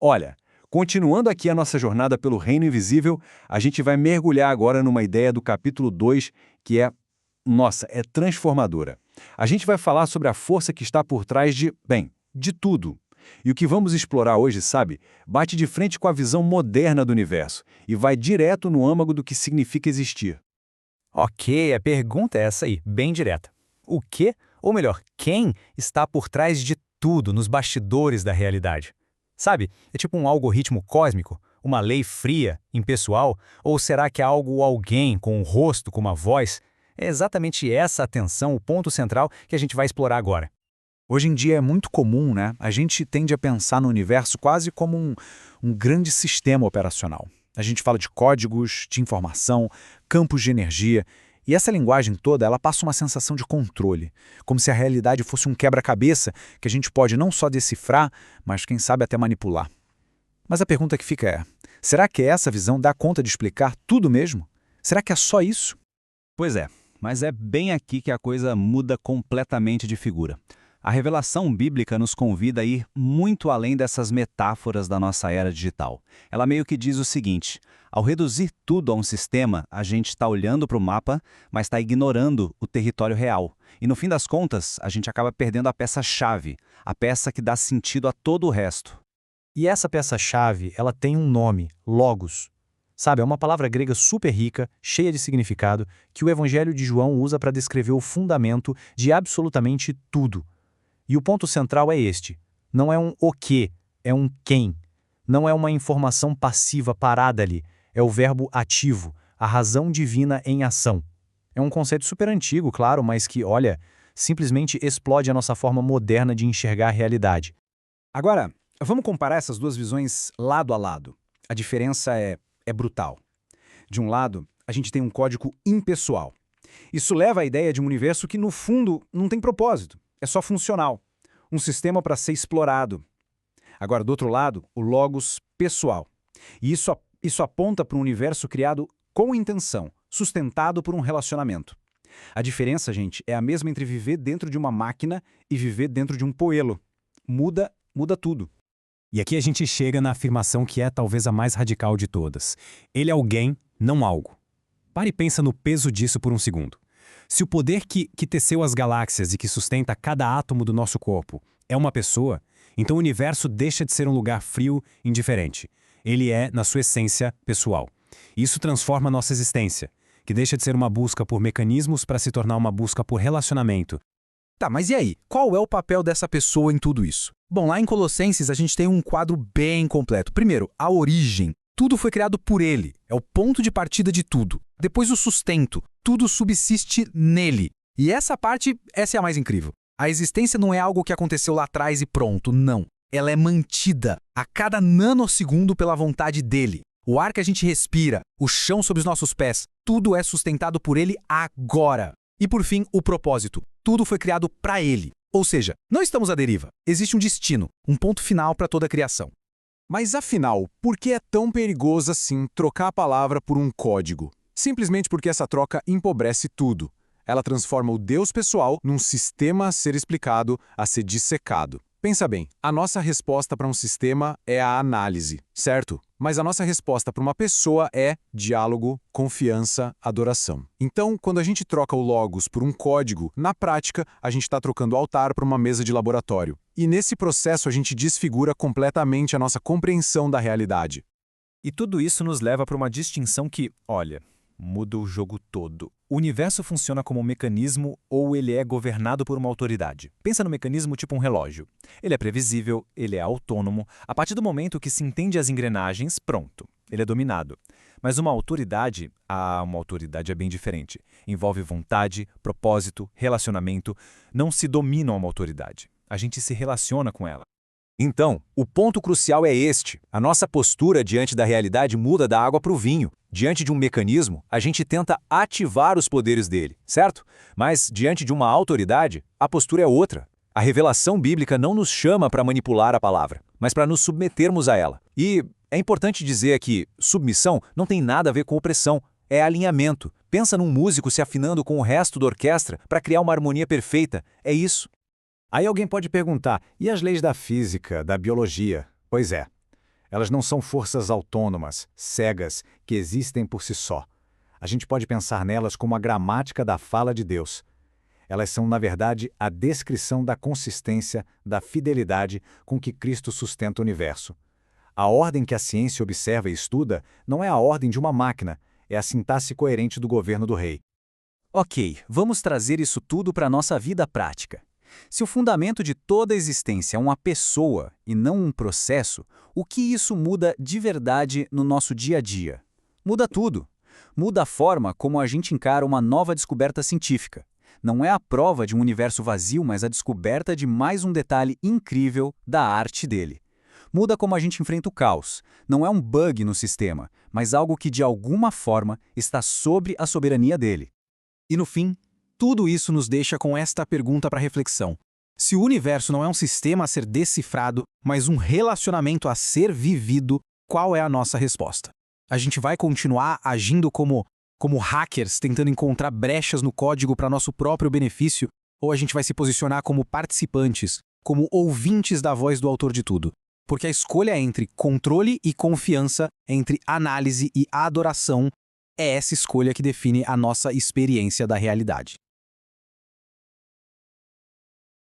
Olha, continuando aqui a nossa jornada pelo Reino Invisível, a gente vai mergulhar agora numa ideia do capítulo 2 que é transformadora. A gente vai falar sobre a força que está por trás de tudo. E o que vamos explorar hoje, sabe, bate de frente com a visão moderna do universo e vai direto no âmago do que significa existir. Ok, a pergunta é essa aí, bem direta. O que, ou melhor, quem está por trás de tudo nos bastidores da realidade? Sabe, é tipo um algoritmo cósmico, uma lei fria, impessoal, ou será que é algo ou alguém com um rosto, com uma voz? É exatamente essa a tensão, o ponto central que a gente vai explorar agora. Hoje em dia é muito comum, né? A gente tende a pensar no universo quase como um grande sistema operacional. A gente fala de códigos, de informação, campos de energia, e essa linguagem toda, ela passa uma sensação de controle, como se a realidade fosse um quebra-cabeça que a gente pode não só decifrar, mas quem sabe até manipular. Mas a pergunta que fica é, será que essa visão dá conta de explicar tudo mesmo? Será que é só isso? Pois é, mas é bem aqui que a coisa muda completamente de figura. A revelação bíblica nos convida a ir muito além dessas metáforas da nossa era digital. Ela meio que diz o seguinte: ao reduzir tudo a um sistema, a gente está olhando para o mapa, mas está ignorando o território real. E no fim das contas, a gente acaba perdendo a peça-chave, a peça que dá sentido a todo o resto. E essa peça-chave, ela tem um nome, logos. Sabe, é uma palavra grega super rica, cheia de significado, que o Evangelho de João usa para descrever o fundamento de absolutamente tudo. E o ponto central é este: não é um o quê, é um quem. Não é uma informação passiva parada ali, é o verbo ativo, a razão divina em ação. É um conceito super antigo, claro, mas que, olha, simplesmente explode a nossa forma moderna de enxergar a realidade. Agora, vamos comparar essas duas visões lado a lado. A diferença é brutal. De um lado, a gente tem um código impessoal. Isso leva à ideia de um universo que, no fundo, não tem propósito. É só funcional. Um sistema para ser explorado. Agora, do outro lado, o logos pessoal. E isso aponta para um universo criado com intenção, sustentado por um relacionamento. A diferença, gente, é a mesma entre viver dentro de uma máquina e viver dentro de um poelo. Muda tudo. E aqui a gente chega na afirmação que é talvez a mais radical de todas. Ele é alguém, não algo. Pare e pensa no peso disso por um segundo. Se o poder que teceu as galáxias e que sustenta cada átomo do nosso corpo é uma pessoa, então o universo deixa de ser um lugar frio, indiferente. Ele é, na sua essência, pessoal. Isso transforma a nossa existência, que deixa de ser uma busca por mecanismos para se tornar uma busca por relacionamento. Tá, mas e aí? Qual é o papel dessa pessoa em tudo isso? Bom, lá em Colossenses a gente tem um quadro bem completo. Primeiro, a origem. Tudo foi criado por ele, é o ponto de partida de tudo. Depois o sustento, tudo subsiste nele. E essa é a mais incrível. A existência não é algo que aconteceu lá atrás e pronto, não. Ela é mantida a cada nanosegundo pela vontade dele. O ar que a gente respira, o chão sob os nossos pés, tudo é sustentado por ele agora. E por fim, o propósito. Tudo foi criado para ele. Ou seja, não estamos à deriva. Existe um destino, um ponto final para toda a criação. Mas afinal, por que é tão perigoso assim trocar a palavra por um código? Simplesmente porque essa troca empobrece tudo. Ela transforma o Deus pessoal num sistema a ser explicado, a ser dissecado. Pensa bem, a nossa resposta para um sistema é a análise, certo? Mas a nossa resposta para uma pessoa é diálogo, confiança, adoração. Então, quando a gente troca o logos por um código, na prática, a gente está trocando o altar para uma mesa de laboratório. E nesse processo a gente desfigura completamente a nossa compreensão da realidade. E tudo isso nos leva para uma distinção que, olha, muda o jogo todo. O universo funciona como um mecanismo ou ele é governado por uma autoridade. Pensa no mecanismo tipo um relógio. Ele é previsível, ele é autônomo. A partir do momento que se entende as engrenagens, pronto, ele é dominado. Mas uma autoridade é bem diferente. Envolve vontade, propósito, relacionamento. Não se domina uma autoridade. A gente se relaciona com ela. Então, o ponto crucial é este. A nossa postura diante da realidade muda da água para o vinho. Diante de um mecanismo, a gente tenta ativar os poderes dele, certo? Mas, diante de uma autoridade, a postura é outra. A revelação bíblica não nos chama para manipular a palavra, mas para nos submetermos a ela. E é importante dizer que submissão não tem nada a ver com opressão, é alinhamento. Pensa num músico se afinando com o resto da orquestra para criar uma harmonia perfeita. É isso. Aí alguém pode perguntar, e as leis da física, da biologia? Pois é. Elas não são forças autônomas, cegas, que existem por si só. A gente pode pensar nelas como a gramática da fala de Deus. Elas são, na verdade, a descrição da consistência, da fidelidade com que Cristo sustenta o universo. A ordem que a ciência observa e estuda não é a ordem de uma máquina, é a sintaxe coerente do governo do rei. Ok, vamos trazer isso tudo para a nossa vida prática. Se o fundamento de toda a existência é uma pessoa e não um processo, o que isso muda de verdade no nosso dia a dia? Muda tudo. Muda a forma como a gente encara uma nova descoberta científica. Não é a prova de um universo vazio, mas a descoberta de mais um detalhe incrível da arte dele. Muda como a gente enfrenta o caos. Não é um bug no sistema, mas algo que de alguma forma está sobre a soberania dele. E no fim, tudo isso nos deixa com esta pergunta para reflexão. Se o universo não é um sistema a ser decifrado, mas um relacionamento a ser vivido, qual é a nossa resposta? A gente vai continuar agindo como hackers, tentando encontrar brechas no código para nosso próprio benefício, ou a gente vai se posicionar como participantes, como ouvintes da voz do autor de tudo? Porque a escolha entre controle e confiança, entre análise e adoração, é essa escolha que define a nossa experiência da realidade.